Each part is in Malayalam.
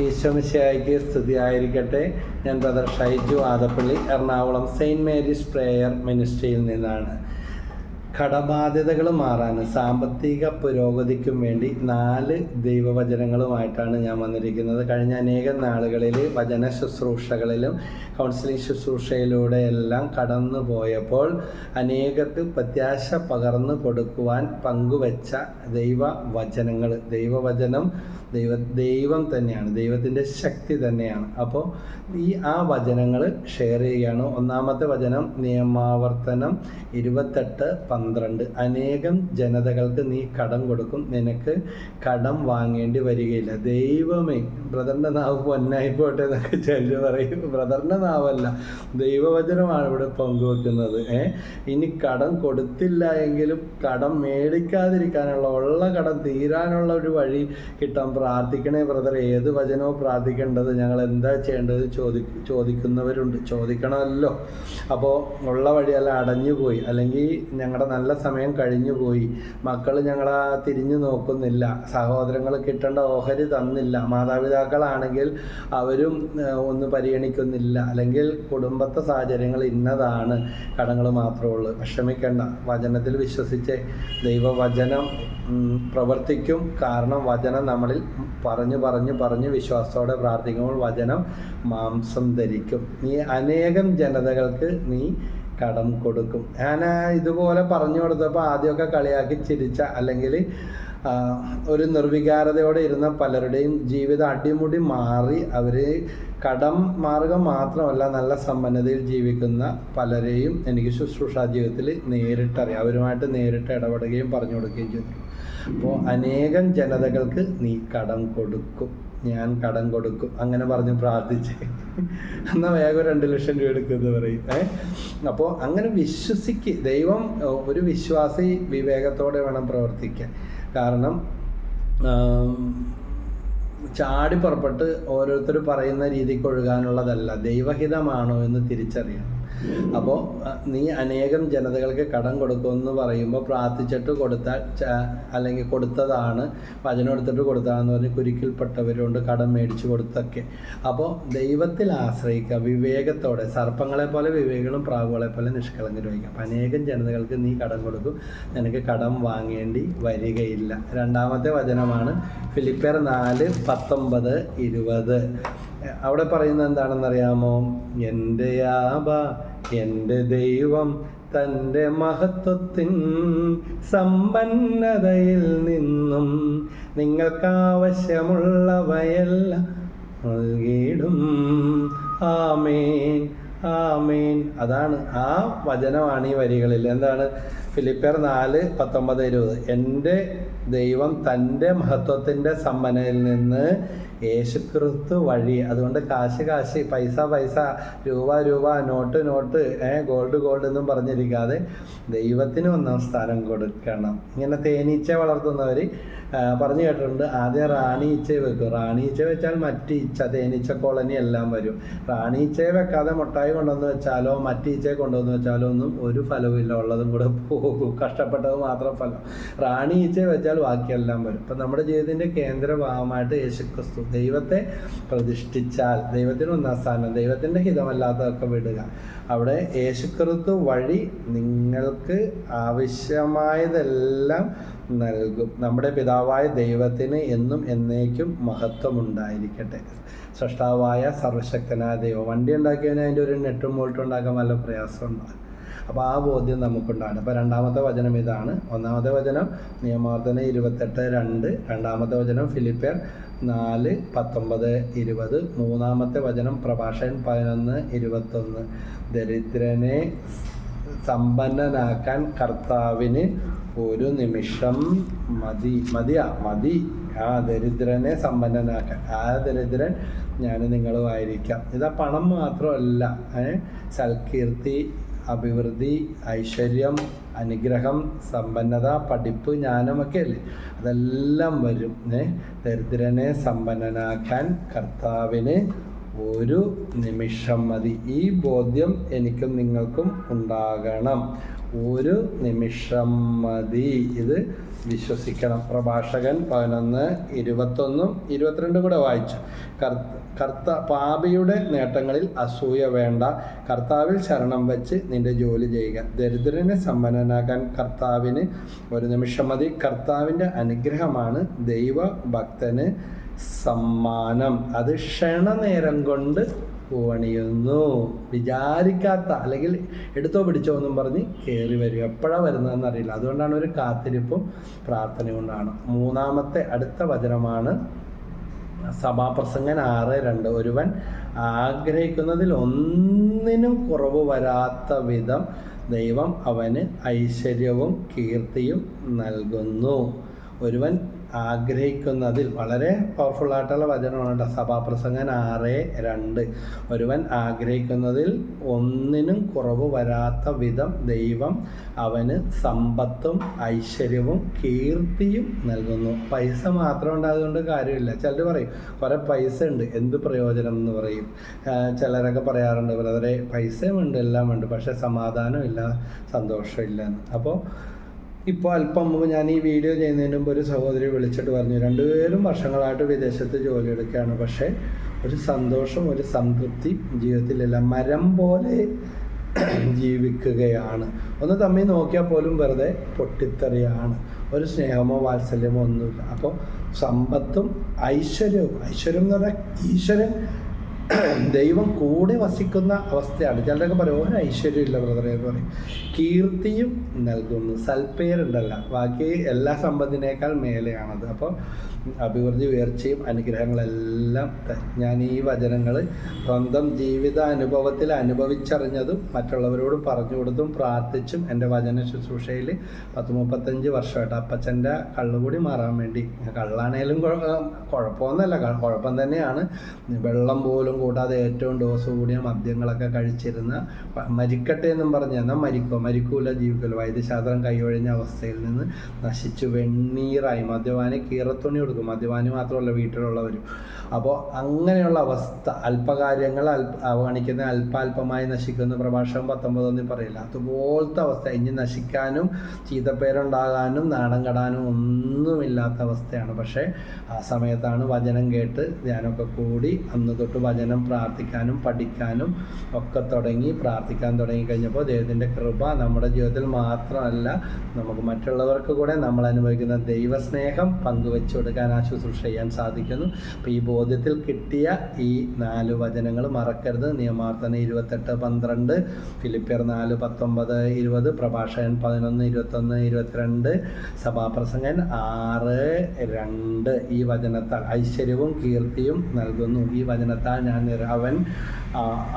ഈശോമിശിഹായ്ക്ക് സ്തുതിയായിരിക്കട്ടെ. ഞാൻ brother Shaiju Adappally, Ernakulam saint Mary's prayer മിനിസ്ട്രിയിൽ നിന്നാണ്. കടബാധ്യതകൾ മാറാനും സാമ്പത്തിക പുരോഗതിക്കും വേണ്ടി 4 ദൈവവചനങ്ങളുമായിട്ടാണ് ഞാൻ വന്നിരിക്കുന്നത്. കഴിഞ്ഞ അനേകം നാളുകളിൽ വചന ശുശ്രൂഷകളിലും കൗൺസിലിംഗ് ശുശ്രൂഷയിലൂടെ എല്ലാം കടന്നു പോയപ്പോൾ അനേകർക്ക് പ്രത്യാശ പകർന്നു കൊടുക്കുവാൻ പങ്കുവെച്ച ദൈവവചനങ്ങൾ, ദൈവവചനം ദൈവം തന്നെയാണ്, ദൈവത്തിൻ്റെ ശക്തി തന്നെയാണ്. അപ്പോൾ ആ വചനങ്ങൾ ഷെയർ ചെയ്യുകയാണ്. ഒന്നാമത്തെ വചനം നിയമാവർത്തനം 28:12. അനേകം ജനതകൾക്ക് നീ കടം കൊടുക്കും, നിനക്ക് കടം വാങ്ങേണ്ടി വരികയില്ല. ദൈവമേ, ബ്രദറിൻ്റെ നാവ് പൊന്നായിപ്പോട്ടെ എന്നൊക്കെ ചെല്ലു പറയും. ബ്രദറിൻ്റെ നാവല്ല, ദൈവവചനമാണ് ഇവിടെ പങ്കുവെക്കുന്നത്. ഇനി കടം കൊടുത്തില്ല എങ്കിലും കടം മേടിക്കാതിരിക്കാനുള്ള, ഉള്ള കടം തീരാനുള്ള ഒരു വഴി കിട്ടാൻ പ്രാർത്ഥിക്കണേ ബ്രദർ. ഏത് വചനവും പ്രാർത്ഥിക്കേണ്ടത്, ഞങ്ങൾ എന്താ ചെയ്യേണ്ടത് ചോദിക്കുന്നവരുണ്ട്. ചോദിക്കണമല്ലോ. അപ്പോൾ ഉള്ള വഴിയെല്ലാം അടഞ്ഞുപോയി, അല്ലെങ്കിൽ ഞങ്ങളുടെ നല്ല സമയം കഴിഞ്ഞു പോയി, മക്കൾ ഞങ്ങളെ തിരിഞ്ഞു നോക്കുന്നില്ല, സഹോദരങ്ങൾ കിട്ടേണ്ട ഓഹരി തന്നില്ല, മാതാപിതാക്കളാണെങ്കിൽ അവരും ഒന്ന് പരിഗണിക്കുന്നില്ല, അല്ലെങ്കിൽ കുടുംബത്തെ സാഹചര്യങ്ങൾ ഇന്നതാണ്, കടങ്ങൾ മാത്രമേ ഉള്ളൂ. വിഷമിക്കേണ്ട, വചനത്തിൽ വിശ്വസിച്ച് ദൈവവചനം പ്രവർത്തിക്കും. കാരണം വചനം നമ്മളിൽ പറഞ്ഞു വിശ്വാസത്തോടെ പ്രാർത്ഥിക്കുമ്പോൾ വചനം മാംസം ധരിക്കും. നീ അനേകം ജനതകൾക്ക് നീ കടം കൊടുക്കും. ഞാൻ ഇതുപോലെ പറഞ്ഞു കൊടുത്തപ്പോൾ ആദ്യമൊക്കെ കളിയാക്കി ചിരിച്ച, അല്ലെങ്കിൽ ഒരു നിർവികാരതയോടെ ഇരുന്ന പലരുടെയും ജീവിതം അടിമുടി മാറി. അവർ കടം മാർഗം മാത്രമല്ല, നല്ല സമ്പന്നതയിൽ ജീവിക്കുന്ന പലരെയും എനിക്ക് ശുശ്രൂഷാ ജീവിതത്തിൽ നേരിട്ടറിയാം. അവരുമായിട്ട് നേരിട്ട് ഇടപെടുകയും പറഞ്ഞു കൊടുക്കുകയും ചെയ്തു. അപ്പോൾ അനേകം ജനതകൾക്ക് നീ കടം കൊടുക്കും, ഞാൻ കടം കൊടുക്കും, അങ്ങനെ പറഞ്ഞ് പ്രാർത്ഥിച്ച് എന്നാൽ വേഗം 2 ലക്ഷം രൂപ എടുക്കുമെന്ന് പറയും. അപ്പോൾ അങ്ങനെ വിശ്വസിക്കുക. ദൈവം, ഒരു വിശ്വാസി വിവേകത്തോടെ വേണം പ്രവർത്തിക്കാൻ. കാരണം ചാടി പുറപ്പെട്ട് ഓരോരുത്തർ പറയുന്ന രീതിക്ക് ഒഴുകാനുള്ളതല്ല, ദൈവഹിതമാണോ എന്ന് തിരിച്ചറിയണം. അപ്പോൾ നീ അനേകം ജനതകൾക്ക് കടം കൊടുക്കുമെന്ന് പറയുമ്പോൾ പ്രാർത്ഥിച്ചിട്ട് കൊടുത്താൽ, അല്ലെങ്കിൽ കൊടുത്തതാണ്, വചനം എടുത്തിട്ട് കൊടുത്തതാണെന്ന് പറഞ്ഞ് കുരുക്കിൽപ്പെട്ടവരുണ്ട്, കടം മേടിച്ചു കൊടുത്തൊക്കെ. അപ്പോൾ ദൈവത്തിൽ ആശ്രയിക്കുക വിവേകത്തോടെ. സർപ്പങ്ങളെ പോലെ വിവേകികളും പ്രാവുകളെ പോലെ നിഷ്കളങ്കരുമായിരിക്കും. അപ്പം അനേകം ജനതകൾക്ക് നീ കടം കൊടുക്കും, നിനക്ക് കടം വാങ്ങേണ്ടി വരികയില്ല. 2-ാമത്തെ വചനമാണ് ഫിലിപ്പിയർ 4:19-20. അവിടെ പറയുന്നത് എന്താണെന്നറിയാമോ? എൻ്റെ ആബാ, എൻ്റെ ദൈവം തൻ്റെ മഹത്വത്തിൻ സമ്പന്നതയിൽ നിന്നും നിങ്ങൾക്കാവശ്യമുള്ളവയെല്ലാം നൽകിയിടും. ആമേൻ, ആമേൻ. അതാണ്, ആ വചനമാണ് ഈ വരികളിൽ. എന്താണ്? ഫിലിപ്പിയർ 4:19-20. എൻ്റെ ദൈവം തൻ്റെ മഹത്വത്തിൻ്റെ സമ്പന്നതയിൽ നിന്ന് യേശുക്രിസ്തു വഴി. അതുകൊണ്ട് കാശ്, പൈസ, രൂപ, നോട്ട്, ഗോൾഡ് എന്നും പറഞ്ഞിരിക്കാതെ ദൈവത്തിന് 1-ാം സ്ഥാനം കൊടുക്കണം. ഇങ്ങനെ തേനീച്ച വളർത്തുന്നവർ പറഞ്ഞു കേട്ടിട്ടുണ്ട്, ആദ്യം റാണി ഈച്ചയെ വെക്കും. റാണി ഈച്ച വെച്ചാൽ മറ്റ് ഈച്ച, തേനീച്ച കോളനി എല്ലാം വരും. റാണി ഈച്ചയെ വെക്കാതെ മുട്ടായി കൊണ്ടുവന്ന് വെച്ചാലോ മറ്റ് ഈച്ചയെ കൊണ്ടുവന്ന് വെച്ചാലോ ഒന്നും ഒരു ഫലവും ഇല്ല, ഉള്ളതും കൂടെ പോകും. കഷ്ടപ്പെട്ടത് മാത്രം ഫലം. റാണി ഈച്ചയെ വെച്ചാൽ ബാക്കിയെല്ലാം വരും. ഇപ്പം നമ്മുടെ ജീവിതത്തിൻ്റെ കേന്ദ്രഭാവമായിട്ട് യേശുക്രിസ്തു, ദൈവത്തെ പ്രതിഷ്ഠിച്ചാൽ ദൈവത്തിന് 1-ാം സ്ഥാനം, ദൈവത്തിൻ്റെ ഹിതമല്ലാത്തതൊക്കെ വിടുക. അവിടെ യേശുക്രിസ്തു വഴി നിങ്ങൾക്ക് ആവശ്യമായതെല്ലാം നൽകും. നമ്മുടെ പിതാവായ ദൈവത്തിന് എന്നും എന്നേക്കും മഹത്വമുണ്ടായിരിക്കട്ടെ. സൃഷ്ടാവായ സർവശക്തനായ ദൈവം. വണ്ടി ഉണ്ടാക്കിയതിന് അതിൻ്റെ ഒരു നെട്ടും ബോൾട്ടും ഉണ്ടാക്കാൻ നല്ല പ്രയാസമുണ്ടാകും. അപ്പോൾ ആ ബോധ്യം നമുക്കുണ്ടാകും. അപ്പോൾ 2-ാമത്തെ വചനം ഇതാണ്. 1-ാമത്തെ വചനം നിയമാവർത്തനം 28:2. 2-ാമത്തെ വചനം ഫിലിപ്പിയർ 4:19-20. 3-ാമത്തെ വചനം പ്രഭാഷകൻ 11:21. ദരിദ്രനെ സമ്പന്നനാക്കാൻ കർത്താവിന് ഒരു നിമിഷം മതി. ആ ദരിദ്രനെ സമ്പന്നനാക്കാൻ, ആ ദരിദ്രൻ ഞാൻ നിങ്ങളുമായിരിക്കാം. ഇതാ പണം മാത്രമല്ല, സൽകീർത്തി, അഭിവൃദ്ധി, ഐശ്വര്യം, അനുഗ്രഹം, സമ്പന്നത, പഠിപ്പ്, ജ്ഞാനമൊക്കെ അല്ലേ, അതെല്ലാം വരും. ദരിദ്രനെ സമ്പന്നനാക്കാൻ കർത്താവിന് ഒരു നിമിഷം മതി. ഈ ബോധ്യം എനിക്കും നിങ്ങൾക്കും ഉണ്ടാകണം. ഒരു നിമിഷം മതി. ഇത് വിശ്വസിക്കണം. പ്രഭാഷകൻ 11:21-22 കൂടെ വായിച്ചു. പാപിയുടെ നേട്ടങ്ങളിൽ അസൂയ വേണ്ട. കർത്താവിൽ ശരണം വെച്ച് നിന്റെ ജോലി ചെയ്യുക. ദരിദ്രനെ സമ്പന്നനാക്കാൻ കർത്താവിന് ഒരു നിമിഷം മതി. കർത്താവിൻ്റെ അനുഗ്രഹമാണ് ദൈവഭക്തന് സമ്മാനം. അത് ക്ഷണനേരം കൊണ്ട് പണിയുന്നു. വിചാരിക്കാത്ത, അല്ലെങ്കിൽ എടുത്തോ പിടിച്ചോ എന്നും പറഞ്ഞ് കയറി വരും. എപ്പോഴാണ് വരുന്നതെന്ന് അറിയില്ല. അതുകൊണ്ടാണ് ഒരു കാത്തിരിപ്പും പ്രാർത്ഥന കൊണ്ടാണ്. മൂന്നാമത്തെ അടുത്ത വചനമാണ് സഭാപ്രസംഗൻ 6:2. ഒരുവൻ ആഗ്രഹിക്കുന്നതിൽ ഒന്നിനും കുറവ് വരാത്ത വിധം ദൈവം അവന് ഐശ്വര്യവും കീർത്തിയും നൽകുന്നു. ഒരുവൻ ആഗ്രഹിക്കുന്നതിൽ, വളരെ പവർഫുള്ളായിട്ടുള്ള വചനമാണ് കേട്ടോ. സഭാപ്രസംഗൻ 6:2. ഒരുവൻ ആഗ്രഹിക്കുന്നതിൽ ഒന്നിനും കുറവ് വരാത്ത വിധം ദൈവം അവന് സമ്പത്തും ഐശ്വര്യവും കീർത്തിയും നൽകുന്നു. പൈസ മാത്രം ഉണ്ടായതുകൊണ്ട് കാര്യമില്ല. ചിലർ പറയും കുറേ പൈസ ഉണ്ട്, എന്ത് പ്രയോജനം എന്ന് പറയും. ചിലരൊക്കെ പറയാറുണ്ട്, ബ്രദറെ പൈസയും ഉണ്ട് എല്ലാം ഉണ്ട്, പക്ഷേ സമാധാനമില്ല, സന്തോഷമില്ല എന്ന്. അപ്പോൾ ഇപ്പോൾ അല്പം മുമ്പ് ഞാൻ ഈ വീഡിയോ ചെയ്യുന്നതിന് മുമ്പ് ഒരു സഹോദരി വിളിച്ചിട്ട് പറഞ്ഞു, രണ്ടുപേരും വർഷങ്ങളായിട്ട് വിദേശത്ത് ജോലി എടുക്കുകയാണ്, പക്ഷേ ഒരു സന്തോഷം, ഒരു സംതൃപ്തി ജീവിതത്തിലില്ല. മരം പോലെ ജീവിക്കുകയാണ്. ഒന്ന് തമ്മിൽ നോക്കിയാൽ പോലും വെറുതെ പൊട്ടിത്തെറിയാണ്. ഒരു സ്നേഹമോ വാത്സല്യമോ ഒന്നുമില്ല. അപ്പോൾ സമ്പത്തും ഐശ്വര്യം എന്ന് പറഞ്ഞാൽ ഈശ്വരൻ, ദൈവം കൂടെ വസിക്കുന്ന അവസ്ഥയാണ്. ചിലരൊക്കെ പറയും ഒരു ഐശ്വര്യമില്ല ബ്രദറെ എന്ന് പറയും. കീർത്തിയും നൽകുന്നു. സൽപ്പേരുണ്ടല്ല, ബാക്കി എല്ലാ സമ്പത്തിനേക്കാൾ മേലെയാണത്. അപ്പോൾ അഭിവൃദ്ധി, ഉയർച്ചയും അനുഗ്രഹങ്ങളെല്ലാം തരും. ഞാൻ ഈ വചനങ്ങൾ സ്വന്തം ജീവിത അനുഭവത്തിൽ അനുഭവിച്ചറിഞ്ഞതും മറ്റുള്ളവരോട് പറഞ്ഞു കൊടുത്തും പ്രാർത്ഥിച്ചും എൻ്റെ വചന ശുശ്രൂഷയിൽ 35 വർഷമായിട്ട് അപ്പച്ചൻ്റെ കള്ളുകൂടി മാറാൻ വേണ്ടി, കള്ളാണേലും കുഴപ്പമൊന്നുമല്ല, കുഴപ്പം തന്നെയാണ്. വെള്ളം പോലും കൂടാതെ ഏറ്റവും ഡോസ് കൂടിയ മദ്യങ്ങളൊക്കെ കഴിച്ചിരുന്ന, മരിക്കട്ടെ എന്നും പറഞ്ഞ് എന്നാൽ മരിക്കൂല ജീവിക്കുമല്ലോ, വൈദ്യശാസ്ത്രം കൈയൊഴിഞ്ഞ അവസ്ഥയിൽ നിന്ന് നശിച്ചു വെണ്ണീറായി. മദ്യപാനി കീറത്തുണി കൊടുക്കും, മദ്യപാനി മാത്രമല്ല വീട്ടിലുള്ളവരും. അപ്പോൾ അങ്ങനെയുള്ള അവസ്ഥ, അല്പകാര്യങ്ങൾ അവഗണിക്കുന്ന അല്പാൽപമായി നശിക്കുന്ന പ്രഭാഷകം 19 പറയില്ല. അതുപോലത്തെ അവസ്ഥ. ഇനി നശിക്കാനും ചീത്തപ്പേരുണ്ടാകാനും നാണം കെടാനും ഒന്നുമില്ലാത്ത അവസ്ഥയാണ്. പക്ഷേ ആ സമയത്താണ് വചനം കേട്ട് ധ്യാനമൊക്കെ കൂടി അന്ന് തൊട്ട് വചനം പ്രാർത്ഥിക്കാനും പഠിക്കാനും ഒക്കെ പ്രാർത്ഥിക്കാൻ തുടങ്ങിക്കഴിഞ്ഞപ്പോൾ ദൈവത്തിൻ്റെ കൃപ നമ്മുടെ ജീവിതത്തിൽ മാത്രമല്ല, നമുക്ക് മറ്റുള്ളവർക്ക് കൂടെ നമ്മൾ അനുഭവിക്കുന്ന ദൈവസ്നേഹം പങ്കുവെച്ചു കൊടുക്കാൻ, ആ ശുശ്രൂഷ ചെയ്യാൻ സാധിക്കുന്നു. അപ്പോൾ ഈ ബോധ്യത്തിൽ കിട്ടിയ ഈ 4 വചനങ്ങൾ മറക്കരുത്. നിയമാവർത്തനം 28:12, ഫിലിപ്പിയർ 4:19-20, പ്രഭാഷകൻ 11:21-22, സഭാപ്രസംഗൻ 6:2. ഈ വചനത്താൽ ഐശ്വര്യവും കീർത്തിയും നൽകുന്നു. ഈ വചനത്താൽ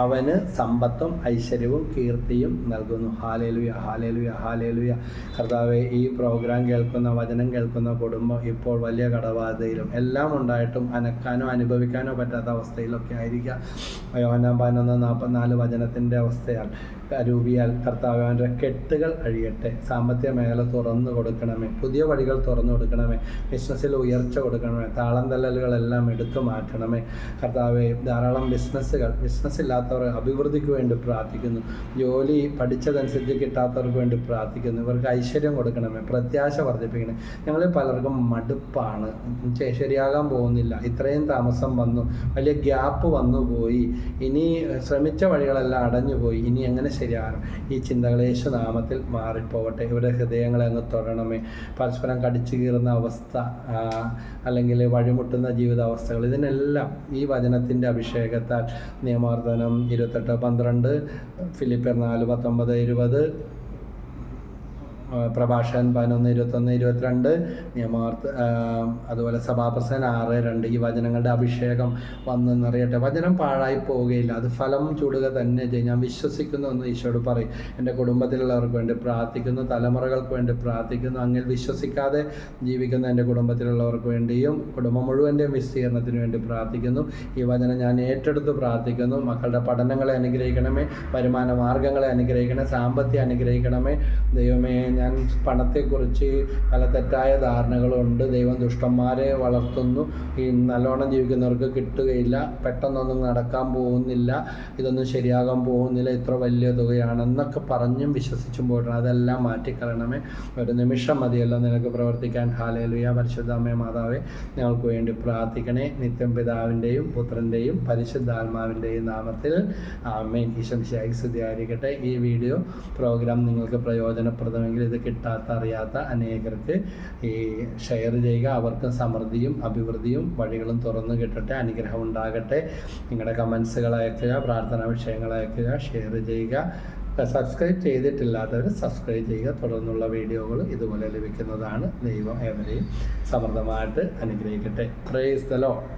അവന് സമ്പത്തും ഐശ്വര്യവും കീർത്തിയും നൽകുന്നു. Hallelujah, hallelujah, hallelujah. കർത്താവേ, ഈ പ്രോഗ്രാം കേൾക്കുന്ന, വചനം കേൾക്കുന്ന കുടുംബം ഇപ്പോൾ വലിയ കടബാധയിലും എല്ലാം ഉണ്ടായിട്ടും അനക്കാനോ അനുഭവിക്കാനോ പറ്റാത്ത അവസ്ഥയിലൊക്കെ ആയിരിക്കാം. യോഹന്നാൻ 11:44 വചനത്തിൻ്റെ അവസ്ഥയാൽ രൂപിയാൽ കർത്താവേ, അവൻ്റെ കെട്ടുകൾ അഴിയട്ടെ. സാമ്പത്തിക മേഖല തുറന്നു കൊടുക്കണമേ, പുതിയ വഴികൾ തുറന്നു കൊടുക്കണമേ, ബിസിനസ്സിൽ ഉയർച്ച കൊടുക്കണമേ, താളം തല്ലലുകളെല്ലാം എടുത്തു മാറ്റണമേ. കർത്താവേ, ധാരാളം ബിസിനസ്സില്ലാത്തവർ അഭിവൃദ്ധിക്ക് വേണ്ടി പ്രാർത്ഥിക്കുന്നു. ജോലി പഠിച്ചതനുസരിച്ച് കിട്ടാത്തവർക്ക് വേണ്ടി പ്രാർത്ഥിക്കുന്നു. ഇവർക്ക് ഐശ്വര്യം കൊടുക്കണമേ, പ്രത്യാശ വർദ്ധിപ്പിക്കണേ. ഞങ്ങളിൽ പലർക്കും മടുപ്പാണ്, ശരിയാകാൻ പോകുന്നില്ല, ഇത്രയും താമസം വന്നു, വലിയ ഗ്യാപ്പ് വന്നു പോയി, ഇനി ശ്രമിച്ച വഴികളെല്ലാം അടഞ്ഞുപോയി, ഇനി എങ്ങനെ ശരിയാകണം? ഈ ചിന്തകൾ യേശുനാമത്തിൽ മാറിപ്പോകട്ടെ. ഇവരുടെ ഹൃദയങ്ങളെ അങ്ങ് തൊടണമേ. പരസ്പരം കടിച്ചു കീറുന്ന അവസ്ഥ, അല്ലെങ്കിൽ വഴിമുട്ടുന്ന ജീവിതാവസ്ഥകൾ, ഇതിനെല്ലാം ഈ വചനത്തിൻ്റെ അഭിഷേകത്താൽ നിയമാവർത്തനം 28:12, ഫിലിപ്പിയർ 4:19-20, പ്രഭാഷകൻ 11:21-22, അതുപോലെ സഭാപ്രസംഗൻ 6:2. ഈ വചനങ്ങളുടെ അഭിഷേകം വന്നെന്നറിയട്ടെ. വചനം പാഴായി പോവുകയില്ല, അത് ഫലം ചൂടുക തന്നെ ചെയ്യും. ഞാൻ വിശ്വസിക്കുന്നു എന്ന് ഈശോയോട് പറയും. എൻ്റെ കുടുംബത്തിലുള്ളവർക്ക് വേണ്ടി പ്രാർത്ഥിക്കുന്നു, തലമുറകൾക്ക് വേണ്ടി പ്രാർത്ഥിക്കുന്നു. അങ്ങിൽ വിശ്വസിക്കാതെ ജീവിക്കുന്ന എൻ്റെ കുടുംബത്തിലുള്ളവർക്ക് വേണ്ടിയും കുടുംബം മുഴുവൻ്റെയും വിസ്തീർണത്തിന് വേണ്ടി പ്രാർത്ഥിക്കുന്നു. ഈ വചനം ഞാൻ ഏറ്റെടുത്ത് പ്രാർത്ഥിക്കുന്നു. മക്കളുടെ പഠനങ്ങളെ അനുഗ്രഹിക്കണമേ, വരുമാന മാർഗങ്ങളെ അനുഗ്രഹിക്കണമേ, സാമ്പത്തികം അനുഗ്രഹിക്കണമേ. ദൈവമേ, ഞാൻ പണത്തെക്കുറിച്ച് പല തെറ്റായ ധാരണകളുണ്ട്, ദൈവം ദുഷ്ടന്മാരെ വളർത്തുന്നു, ഈ നല്ലോണം ജീവിക്കുന്നവർക്ക് കിട്ടുകയില്ല, പെട്ടെന്നൊന്നും നടക്കാൻ പോകുന്നില്ല, ഇതൊന്നും ശരിയാകാൻ പോകുന്നില്ല, ഇത്ര വലിയ തുകയാണെന്നൊക്കെ പറഞ്ഞും വിശ്വസിച്ചും പോയിട്ടാണ്. അതെല്ലാം മാറ്റിക്കളയണമേ. ഒരു നിമിഷം മതിയല്ലോ നിനക്ക് പ്രവർത്തിക്കാൻ. ഹല്ലേലൂയ. പരിശുദ്ധമേ മാതാവേ, ഞങ്ങൾക്ക് വേണ്ടി പ്രാർത്ഥിക്കണേ. നിത്യം പിതാവിൻ്റെയും പുത്രൻ്റെയും പരിശുദ്ധാത്മാവിൻ്റെയും നാമത്തിൽ ആമേൻ. ഈശോമിശിഹായ്ക്ക് സ്തുതിയായിരിക്കട്ടെ. ഈ വീഡിയോ പ്രോഗ്രാം നിങ്ങൾക്ക് പ്രയോജനപ്രദമെങ്കിൽ ഇത് കിട്ടാത്ത അറിയാത്ത അനേകർക്ക് ഈ ഷെയർ ചെയ്യുക. അവർക്ക് സമൃദ്ധിയും അഭിവൃദ്ധിയും വഴികളും തുറന്നു കിട്ടട്ടെ. അനുഗ്രഹം ഉണ്ടാകട്ടെ. നിങ്ങളുടെ കമൻസുകൾ അയക്കുക, പ്രാർത്ഥനാ വിഷയങ്ങൾ അയക്കുക, ഷെയർ ചെയ്യുക. സബ്സ്ക്രൈബ് ചെയ്തിട്ടില്ലാത്തവർ സബ്സ്ക്രൈബ് ചെയ്യുക. തുടർന്നുള്ള വീഡിയോകൾ ഇതുപോലെ ലഭിക്കുന്നതാണ്. ദൈവം ഏവരെയും സമൃദ്ധമായിട്ട് അനുഗ്രഹിക്കട്ടെ. Praise the Lord.